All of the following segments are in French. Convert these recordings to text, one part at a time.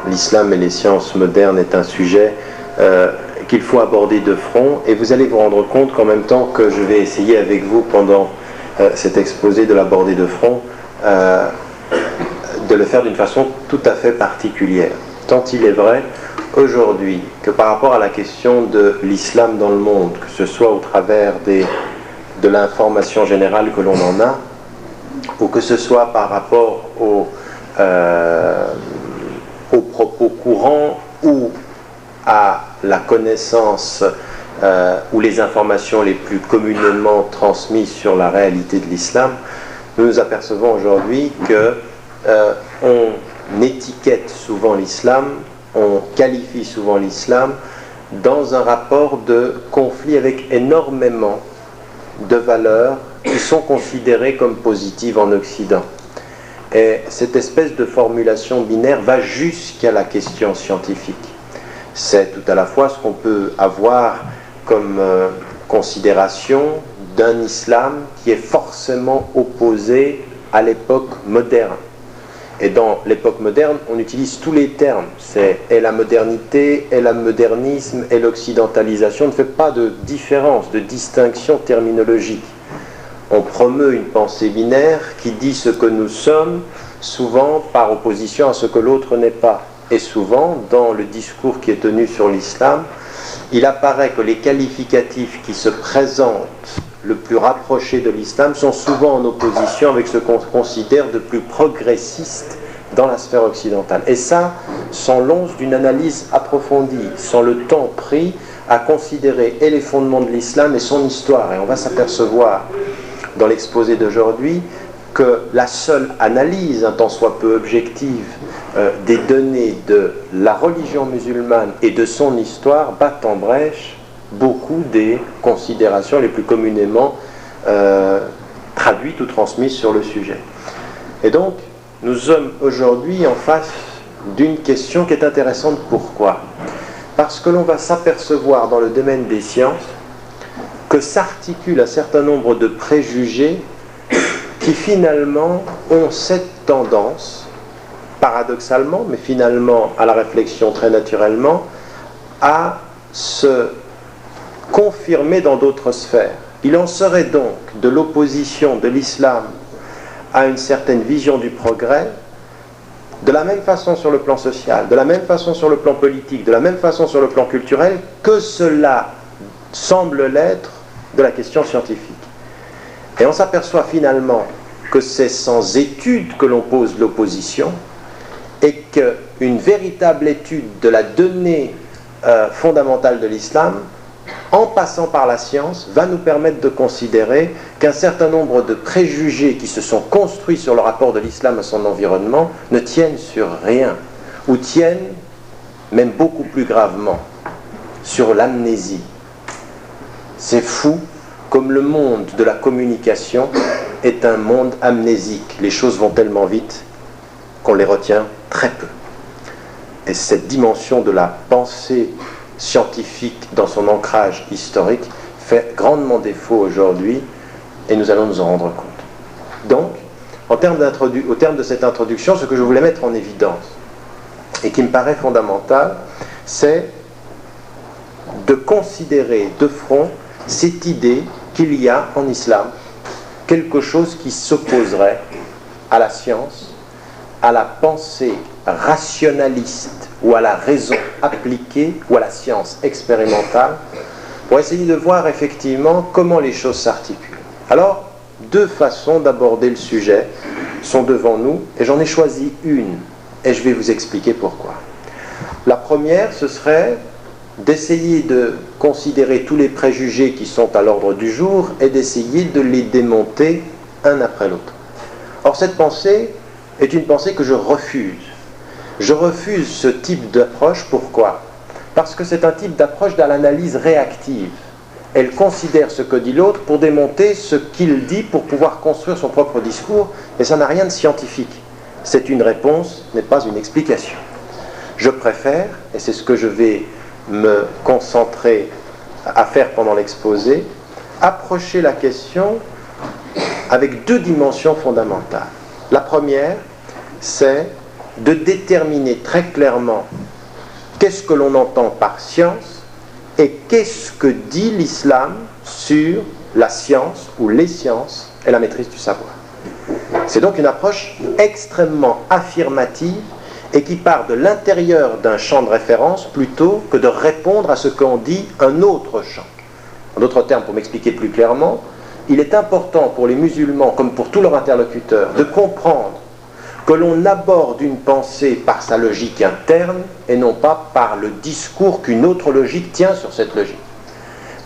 l'islam et les sciences modernes est un sujet qu'il faut aborder de front, et vous allez vous rendre compte qu'en même temps que je vais essayer avec vous pendant cet exposé de l'aborder de front, de le faire d'une façon tout à fait particulière. Tant il est vrai aujourd'hui que par rapport à la question de l'islam dans le monde, que ce soit au travers de l'information générale que l'on en a, ou que ce soit par rapport aux propos courants ou à la connaissance ou les informations les plus communément transmises sur la réalité de l'islam, nous nous apercevons aujourd'hui que on étiquette souvent l'islam, on qualifie souvent l'islam dans un rapport de conflit avec énormément de valeurs qui sont considérées comme positives en Occident. Et cette espèce de formulation binaire va jusqu'à la question scientifique. C'est tout à la fois ce qu'on peut avoir comme considération d'un islam qui est forcément opposé à l'époque moderne. Et dans l'époque moderne, on utilise tous les termes. C'est et la modernité, et le modernisme, et l'occidentalisation. On ne fait pas de différence, de distinction terminologique. On promeut une pensée binaire qui dit ce que nous sommes, souvent par opposition à ce que l'autre n'est pas. Et souvent, dans le discours qui est tenu sur l'islam, il apparaît que les qualificatifs qui se présentent le plus rapprochés de l'islam sont souvent en opposition avec ce qu'on considère de plus progressiste dans la sphère occidentale. Et ça, sans l'once d'une analyse approfondie, sans le temps pris à considérer et les fondements de l'islam et son histoire. Et on va s'apercevoir dans l'exposé d'aujourd'hui que la seule analyse, un tant soit peu objective, des données de la religion musulmane et de son histoire battent en brèche beaucoup des considérations les plus communément traduites ou transmises sur le sujet. Et donc, nous sommes aujourd'hui en face d'une question qui est intéressante. Pourquoi ? Parce que l'on va s'apercevoir dans le domaine des sciences que s'articulent un certain nombre de préjugés qui finalement ont cette tendance, paradoxalement, mais finalement à la réflexion très naturellement, à se confirmer dans d'autres sphères. Il en serait donc de l'opposition de l'islam à une certaine vision du progrès, de la même façon sur le plan social, de la même façon sur le plan politique, de la même façon sur le plan culturel, que cela semble l'être de la question scientifique. Et on s'aperçoit finalement que c'est sans étude que l'on pose l'opposition, et qu'une véritable étude de la donnée fondamentale de l'islam, en passant par la science, va nous permettre de considérer qu'un certain nombre de préjugés qui se sont construits sur le rapport de l'islam à son environnement ne tiennent sur rien, ou tiennent, même beaucoup plus gravement, sur l'amnésie. C'est fou, comme le monde de la communication est un monde amnésique. Les choses vont tellement vite qu'on les retient très peu. Et cette dimension de la pensée scientifique dans son ancrage historique fait grandement défaut aujourd'hui, et nous allons nous en rendre compte. Donc, au terme de cette introduction, ce que je voulais mettre en évidence, et qui me paraît fondamental, c'est de considérer de front cette idée qu'il y a en islam quelque chose qui s'opposerait à la science, à la pensée rationaliste ou à la raison appliquée ou à la science expérimentale, pour essayer de voir effectivement comment les choses s'articulent. Alors, deux façons d'aborder le sujet sont devant nous, et j'en ai choisi une, et je vais vous expliquer pourquoi. La première, ce serait d'essayer de considérer tous les préjugés qui sont à l'ordre du jour et d'essayer de les démonter un après l'autre. Or, cette pensée est une pensée que je refuse. Je refuse ce type d'approche. Pourquoi ? Parce que c'est un type d'approche de l'analyse réactive. Elle considère ce que dit l'autre pour démonter ce qu'il dit pour pouvoir construire son propre discours, et ça n'a rien de scientifique. C'est une réponse, n'est pas une explication. Je préfère, et c'est ce que je vais me concentrer à faire pendant l'exposé, approcher la question avec deux dimensions fondamentales. La première, c'est de déterminer très clairement qu'est-ce que l'on entend par science et qu'est-ce que dit l'islam sur la science ou les sciences et la maîtrise du savoir. C'est donc une approche extrêmement affirmative et qui part de l'intérieur d'un champ de référence plutôt que de répondre à ce qu'en dit un autre champ. En d'autres termes, pour m'expliquer plus clairement, il est important pour les musulmans, comme pour tous leurs interlocuteurs, de comprendre que l'on aborde une pensée par sa logique interne et non pas par le discours qu'une autre logique tient sur cette logique.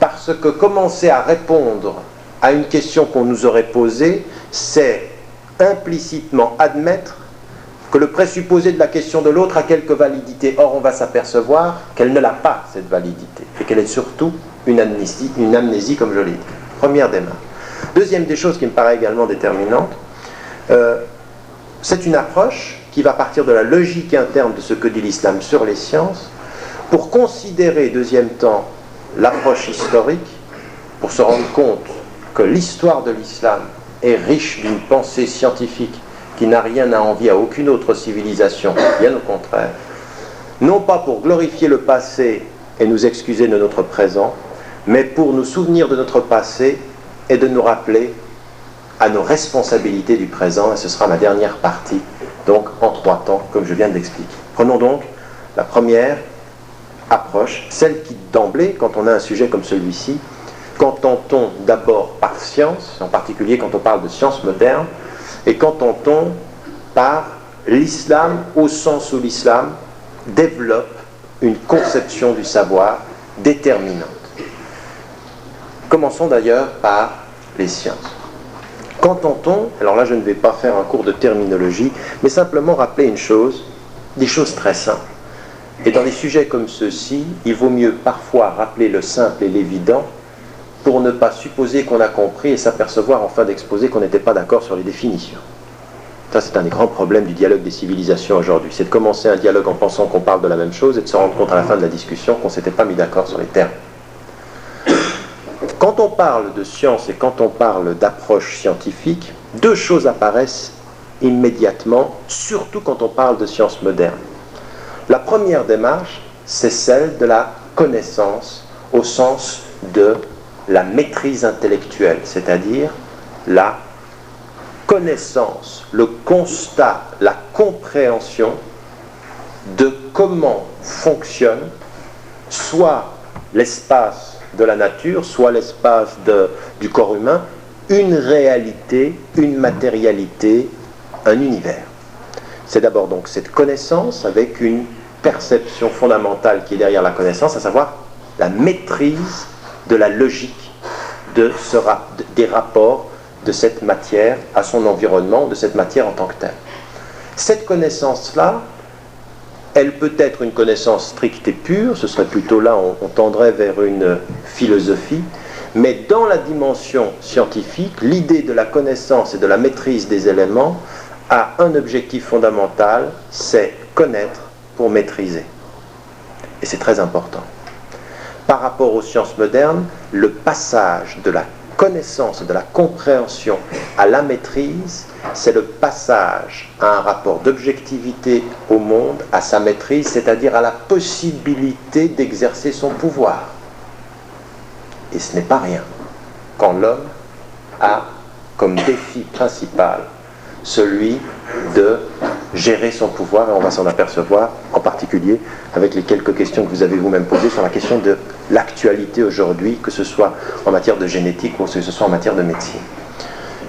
Parce que commencer à répondre à une question qu'on nous aurait posée, c'est implicitement admettre que le présupposé de la question de l'autre a quelque validité. Or, on va s'apercevoir qu'elle ne l'a pas, cette validité, et qu'elle est surtout une amnésie, comme je l'ai dit. Première démarche. Deuxième des choses qui me paraît également déterminante, c'est une approche qui va partir de la logique interne de ce que dit l'islam sur les sciences, pour considérer, deuxième temps, l'approche historique, pour se rendre compte que l'histoire de l'islam est riche d'une pensée scientifique qui n'a rien à envier à aucune autre civilisation, bien au contraire, non pas pour glorifier le passé et nous excuser de notre présent, mais pour nous souvenir de notre passé et de nous rappeler à nos responsabilités du présent, et ce sera ma dernière partie, donc en 3 temps, comme je viens de l'expliquer. Prenons donc la première approche, celle qui d'emblée, quand on a un sujet comme celui-ci, qu'entend-on d'abord par science, en particulier quand on parle de science moderne, et qu'entend-on par l'islam au sens où l'islam développe une conception du savoir déterminante. Commençons d'ailleurs par les sciences. Qu'entend-on? Alors là, je ne vais pas faire un cours de terminologie, mais simplement rappeler une chose, des choses très simples. Et dans des sujets comme ceux-ci, il vaut mieux parfois rappeler le simple et l'évident pour ne pas supposer qu'on a compris et s'apercevoir en fin d'exposé qu'on n'était pas d'accord sur les définitions. Ça, c'est un des grands problèmes du dialogue des civilisations aujourd'hui. C'est de commencer un dialogue en pensant qu'on parle de la même chose et de se rendre compte à la fin de la discussion qu'on ne s'était pas mis d'accord sur les termes. Quand on parle de science et quand on parle d'approche scientifique, 2 choses apparaissent immédiatement, surtout quand on parle de science moderne. La première démarche, c'est celle de la connaissance au sens de la maîtrise intellectuelle, c'est-à-dire la connaissance, le constat, la compréhension de comment fonctionne soit l'espace de la nature, soit l'espace du corps humain, une réalité, une matérialité, un univers. C'est d'abord donc cette connaissance avec une perception fondamentale qui est derrière la connaissance, à savoir la maîtrise de la logique des rapports de cette matière à son environnement, de cette matière en tant que telle. Cette connaissance-là, elle peut être une connaissance stricte et pure, ce serait plutôt là, on tendrait vers une philosophie, mais dans la dimension scientifique, l'idée de la connaissance et de la maîtrise des éléments a un objectif fondamental, c'est connaître pour maîtriser. Et c'est très important. Par rapport aux sciences modernes, le passage de la connaissance, de la compréhension à la maîtrise, c'est le passage à un rapport d'objectivité au monde, à sa maîtrise, c'est-à-dire à la possibilité d'exercer son pouvoir. Et ce n'est pas rien quand l'homme a comme défi principal celui de gérer son pouvoir, et on va s'en apercevoir en particulier avec les quelques questions que vous avez vous-même posées sur la question de l'actualité aujourd'hui, que ce soit en matière de génétique ou que ce soit en matière de médecine.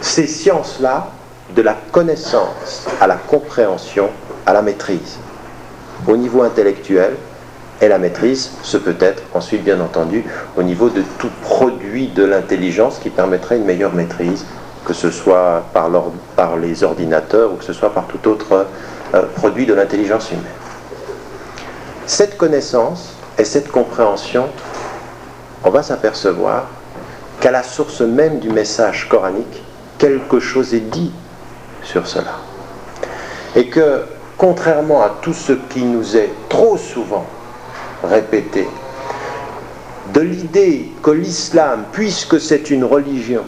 Ces sciences-là, de la connaissance à la compréhension, à la maîtrise, au niveau intellectuel, et la maîtrise, ce peut être ensuite bien entendu au niveau de tout produit de l'intelligence qui permettrait une meilleure maîtrise, que ce soit par les ordinateurs ou que ce soit par tout autre produit de l'intelligence humaine. Cette connaissance et cette compréhension, on va s'apercevoir qu'à la source même du message coranique, quelque chose est dit sur cela. Et que, contrairement à tout ce qui nous est trop souvent répété, de l'idée que l'islam, puisque c'est une religion,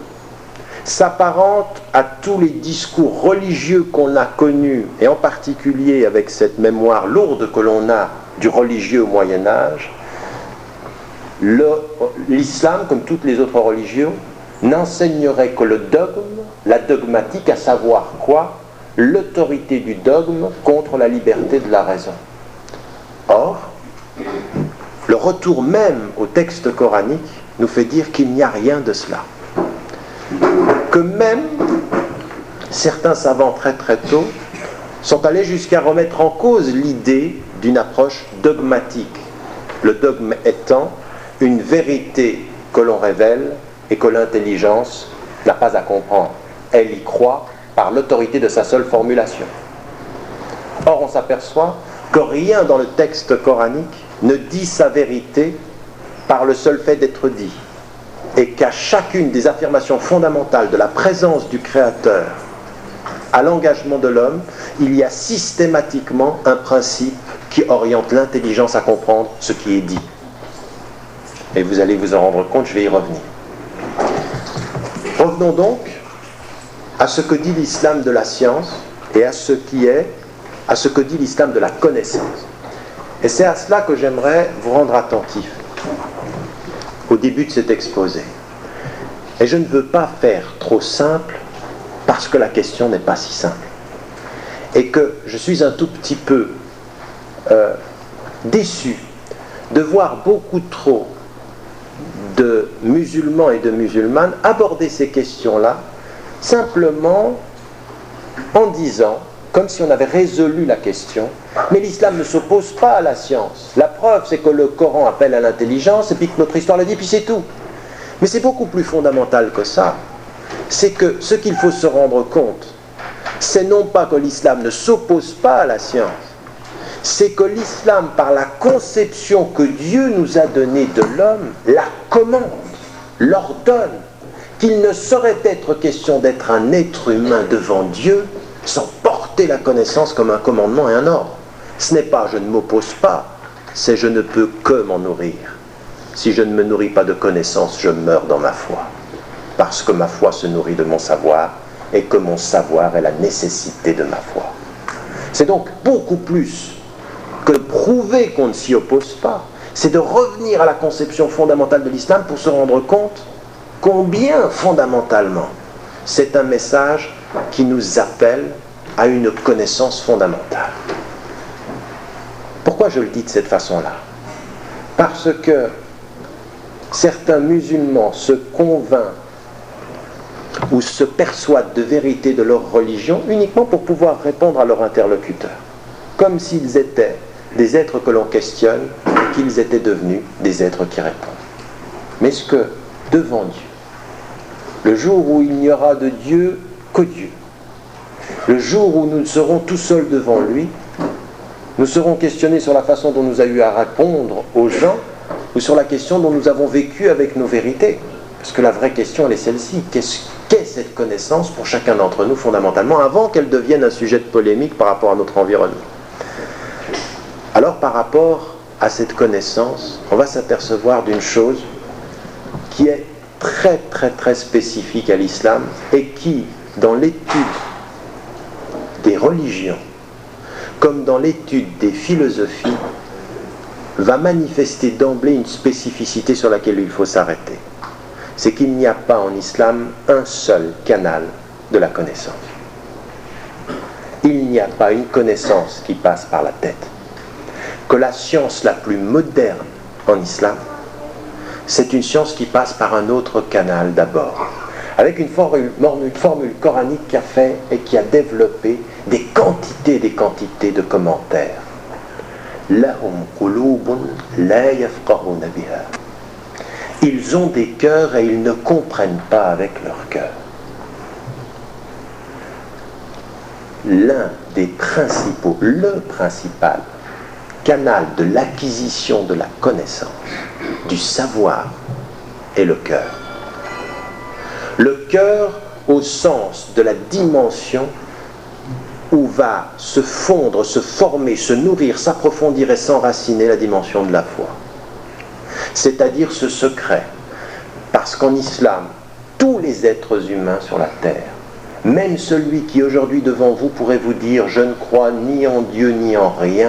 s'apparente à tous les discours religieux qu'on a connus, et en particulier avec cette mémoire lourde que l'on a du religieux au Moyen-Âge, l'islam, comme toutes les autres religions, n'enseignerait que le dogme, la dogmatique, à savoir quoi? L'autorité du dogme contre la liberté de la raison. Or, le retour même au texte coranique nous fait dire qu'il n'y a rien de cela. Que même certains savants très très tôt sont allés jusqu'à remettre en cause l'idée d'une approche dogmatique. Le dogme étant une vérité que l'on révèle et que l'intelligence n'a pas à comprendre. Elle y croit par l'autorité de sa seule formulation. Or, on s'aperçoit que rien dans le texte coranique ne dit sa vérité par le seul fait d'être dit, et qu'à chacune des affirmations fondamentales de la présence du Créateur à l'engagement de l'homme, il y a systématiquement un principe qui oriente l'intelligence à comprendre ce qui est dit. Et vous allez vous en rendre compte, je vais y revenir. Revenons donc à ce que dit l'islam de la science et à ce que dit l'islam de la connaissance. Et c'est à cela que j'aimerais vous rendre attentif au début de cet exposé. Et je ne veux pas faire trop simple parce que la question n'est pas si simple. Et que je suis un tout petit peu déçu de voir beaucoup trop de musulmans et de musulmanes aborder ces questions-là simplement en disant, comme si on avait résolu la question, mais l'islam ne s'oppose pas à la science. La preuve, c'est que le Coran appelle à l'intelligence et puis que notre histoire le dit, puis c'est tout. Mais c'est beaucoup plus fondamental que ça. C'est que ce qu'il faut se rendre compte, c'est non pas que l'islam ne s'oppose pas à la science, c'est que l'islam, par la conception que Dieu nous a donnée de l'homme, la commande, l'ordonne, qu'il ne saurait être question d'être un être humain devant Dieu sans porter la connaissance comme un commandement et un ordre. Ce n'est pas « je ne m'oppose pas », c'est « je ne peux que m'en nourrir ». Si je ne me nourris pas de connaissances, je meurs dans ma foi. Parce que ma foi se nourrit de mon savoir et que mon savoir est la nécessité de ma foi. C'est donc beaucoup plus que prouver qu'on ne s'y oppose pas. C'est de revenir à la conception fondamentale de l'islam pour se rendre compte combien fondamentalement c'est un message qui nous appelle à une connaissance fondamentale. Pourquoi je le dis de cette façon-là? Parce que certains musulmans se convainquent ou se persuadent de vérité de leur religion uniquement pour pouvoir répondre à leur interlocuteur, comme s'ils étaient des êtres que l'on questionne et qu'ils étaient devenus des êtres qui répondent. Mais est-ce que, devant Dieu, le jour où il n'y aura de Dieu que Dieu, le jour où nous serons tout seuls devant lui, nous serons questionnés sur la façon dont nous avons eu à répondre aux gens ou sur la question dont nous avons vécu avec nos vérités? Parce que la vraie question, elle est celle-ci. Qu'est cette connaissance pour chacun d'entre nous fondamentalement avant qu'elle devienne un sujet de polémique par rapport à notre environnement? Alors par rapport à cette connaissance, on va s'apercevoir d'une chose qui est très très très spécifique à l'islam et qui, dans l'étude des religions, comme dans l'étude des philosophies, va manifester d'emblée une spécificité sur laquelle il faut s'arrêter. C'est qu'il n'y a pas en islam un seul canal de la connaissance. Il n'y a pas une connaissance qui passe par la tête. Que la science la plus moderne en islam, c'est une science qui passe par un autre canal d'abord, avec une formule coranique qui a fait et qui a développé des quantités de commentaires. Lahum qulubun la yafqahuna biha. Ils ont des cœurs et ils ne comprennent pas avec leur cœur. L'un des principaux, le principal canal de l'acquisition de la connaissance, du savoir, est le cœur. Le cœur au sens de la dimension où va se fondre, se former, se nourrir, s'approfondir et s'enraciner la dimension de la foi. C'est-à-dire ce secret. Parce qu'en islam, tous les êtres humains sur la terre. Même celui qui aujourd'hui devant vous pourrait vous dire « Je ne crois ni en Dieu ni en rien »,